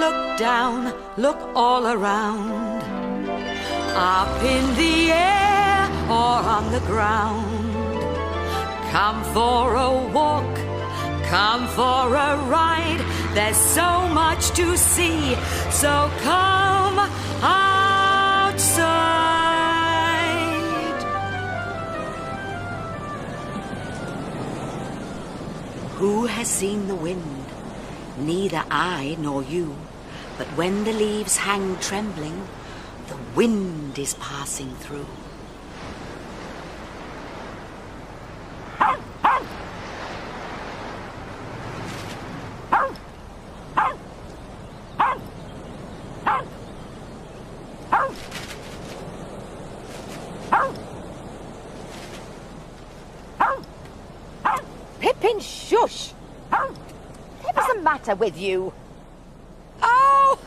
look down, look all around. Up in the air or on the ground. Come for a walk, come for a ride. There's so much to see, so come outside. Who has seen the wind? Neither I nor you. But when the leaves hang trembling, the wind is passing through. Pippin, shush! What's the matter with you? Oh!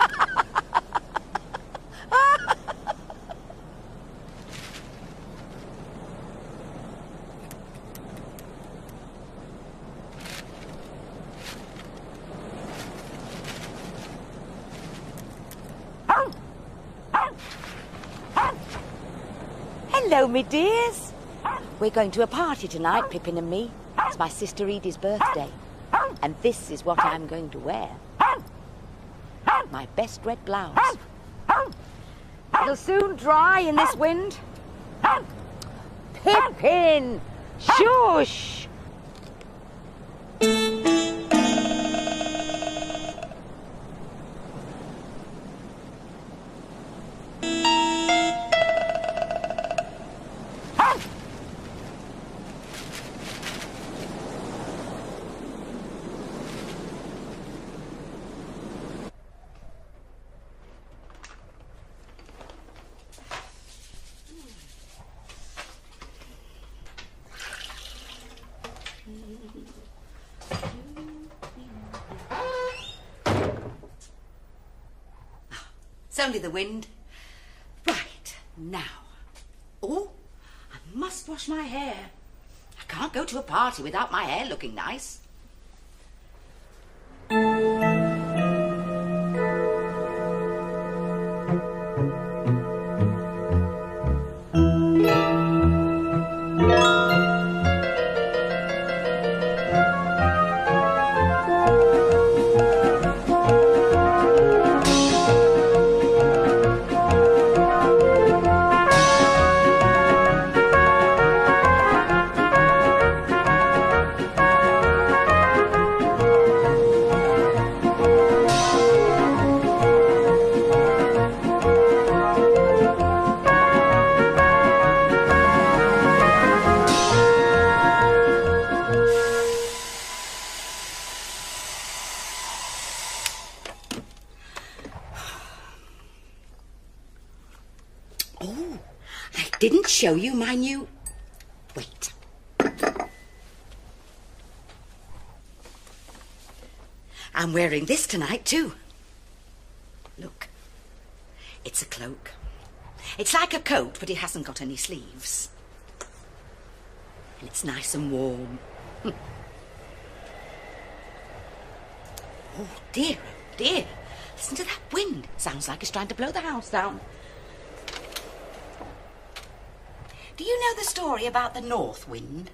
Hello, me dears. We're going to a party tonight, Pippin and me. It's my sister Edie's birthday. And this is what I'm going to wear. My best red blouse. It'll soon dry in this wind. Pippin! Shush! It's only the wind. Right, now. Oh, I must wash my hair. I can't go to a party without my hair looking nice. Oh, I didn't show you my new... Wait. I'm wearing this tonight too. Look. It's a cloak. It's like a coat, but it hasn't got any sleeves. And it's nice and warm. Oh dear, oh dear. Listen to that wind. Sounds like it's trying to blow the house down. Do you know the story about the north wind?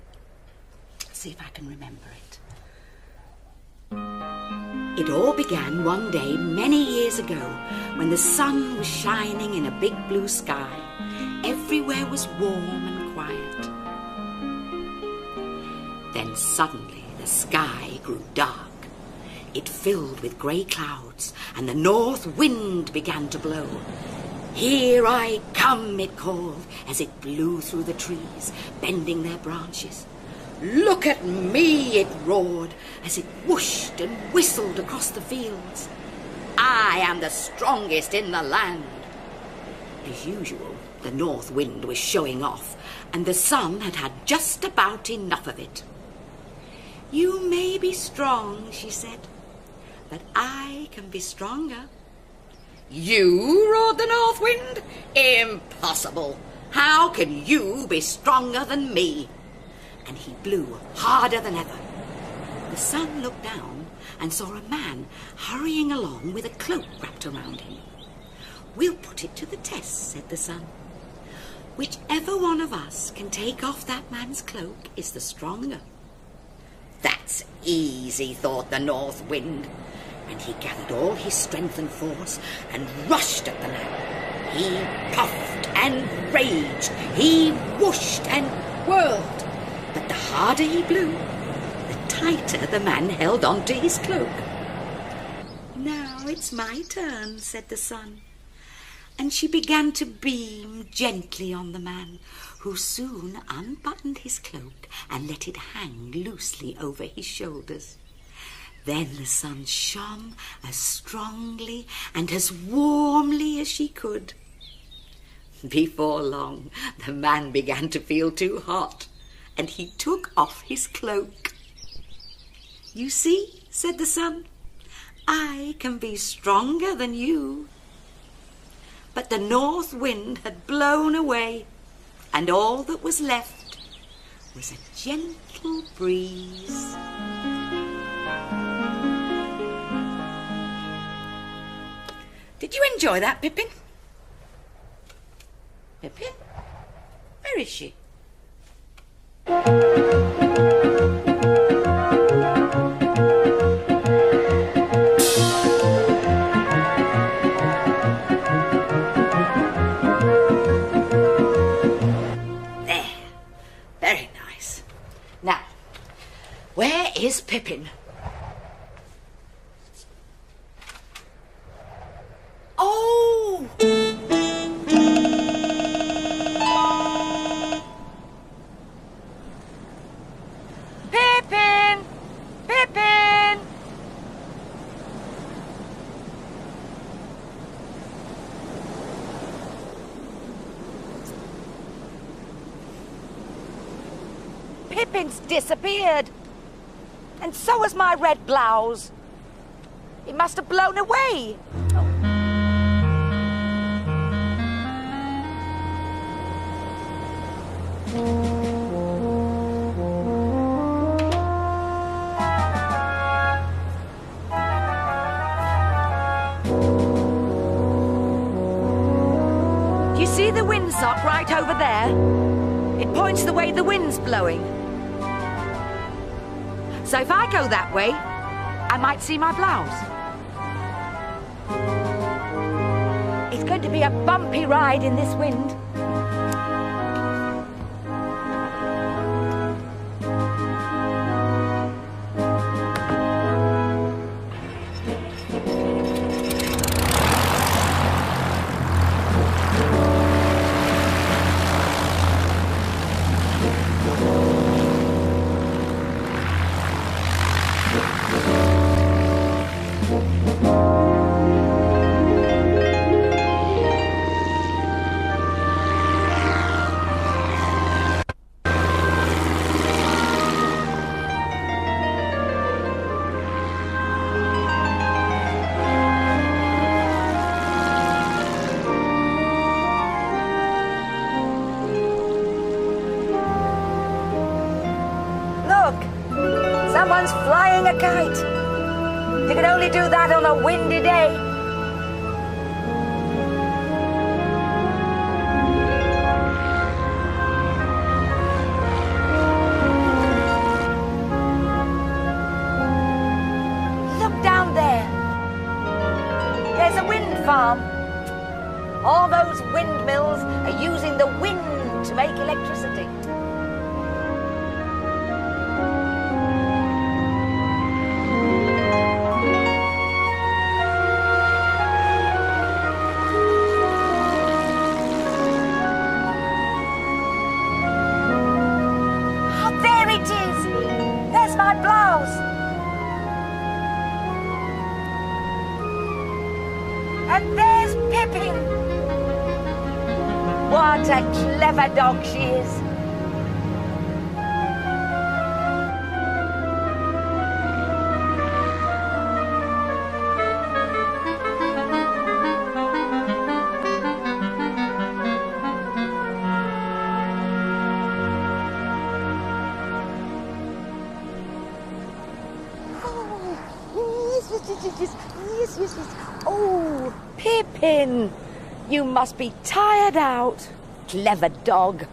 Let's see if I can remember it. It all began one day many years ago when the sun was shining in a big blue sky. Everywhere was warm and quiet. Then suddenly the sky grew dark. It filled with grey clouds and the north wind began to blow. "Here I come," it called, as it blew through the trees, bending their branches. "Look at me," it roared, as it whooshed and whistled across the fields. "I am the strongest in the land." As usual, the north wind was showing off, and the sun had had just about enough of it. "You may be strong," she said, "but I can be stronger." "You?" roared the north wind. "Impossible! How can you be stronger than me?" And he blew harder than ever. The sun looked down and saw a man hurrying along with a cloak wrapped around him. "We'll put it to the test," said the sun. "Whichever one of us can take off that man's cloak is the stronger." "That's easy," thought the north wind, and he gathered all his strength and force and rushed at the man. He puffed and raged, he whooshed and whirled, but the harder he blew, the tighter the man held on to his cloak. "Now it's my turn," said the sun, and she began to beam gently on the man, who soon unbuttoned his cloak and let it hang loosely over his shoulders. Then the sun shone as strongly and as warmly as she could. Before long, the man began to feel too hot, and he took off his cloak. "You see," said the sun, "I can be stronger than you." But the north wind had blown away, and all that was left was a gentle breeze. Did you enjoy that, Pippin? Pippin? Where is she? Very nice. Now, where is Pippin? Oh! Pippin! Pippin! Pippin's disappeared. And so has my red blouse. It must have blown away. Do you see the windsock right over there? It points the way the wind's blowing. So if I go that way, I might see my blouse. It's going to be a bumpy ride in this wind. Someone's flying a kite. You can only do that on a windy day. Look down there. There's a wind farm. All those windmills are using the wind to make electricity. And there's Pippin. What a clever dog she is. yes. Oh, Pippin, you must be tired out. Clever dog.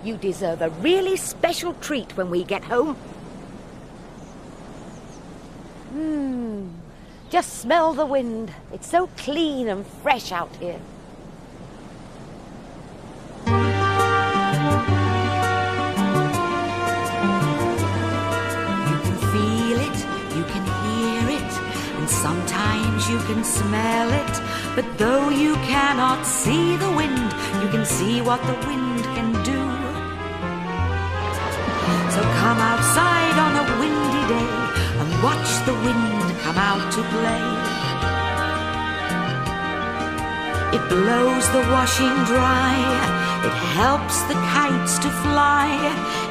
You deserve a really special treat when we get home. Just smell the wind. It's so clean and fresh out here. You can feel it, you can hear it, and sometimes you can smell it. But though you cannot see the wind, you can see what the wind can do. So come outside on a windy day and watch the wind come out to play. It blows the washing dry, it helps the kites to fly,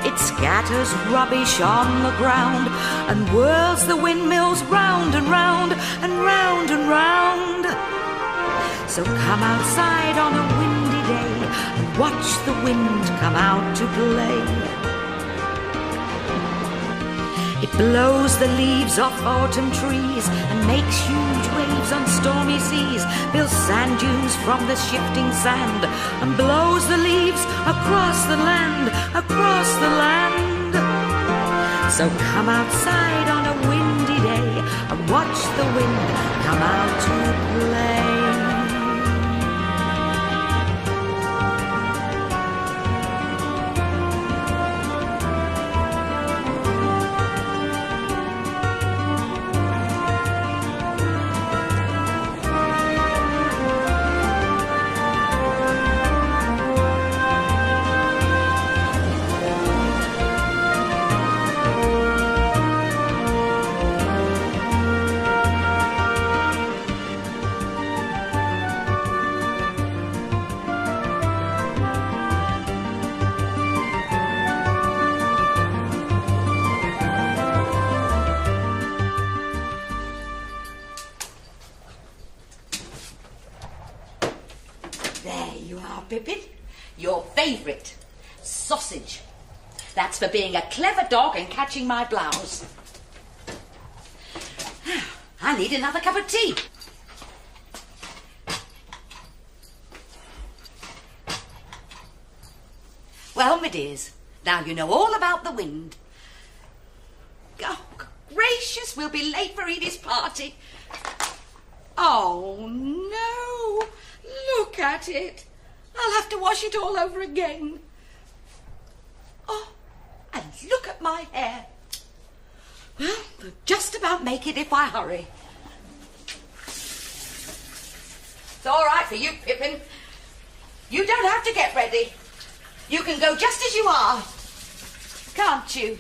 it scatters rubbish on the ground and whirls the windmills round and round and round and round. So come outside on a windy day and watch the wind come out to play. It blows the leaves off autumn trees and makes huge waves on stormy seas, builds sand dunes from the shifting sand and blows the leaves across the land, across the land. So come outside on a windy day and watch the wind come out to play. There you are, Pippin. Your favourite. Sausage. That's for being a clever dog and catching my blouse. I need another cup of tea. Well, my dears, now you know all about the wind. Oh, gracious, we'll be late for Edie's party. Oh, no. Look at it. I'll have to wash it all over again. Oh, and look at my hair. Well, we'll just about make it if I hurry. It's all right for you, Pippin. You don't have to get ready. You can go just as you are, can't you?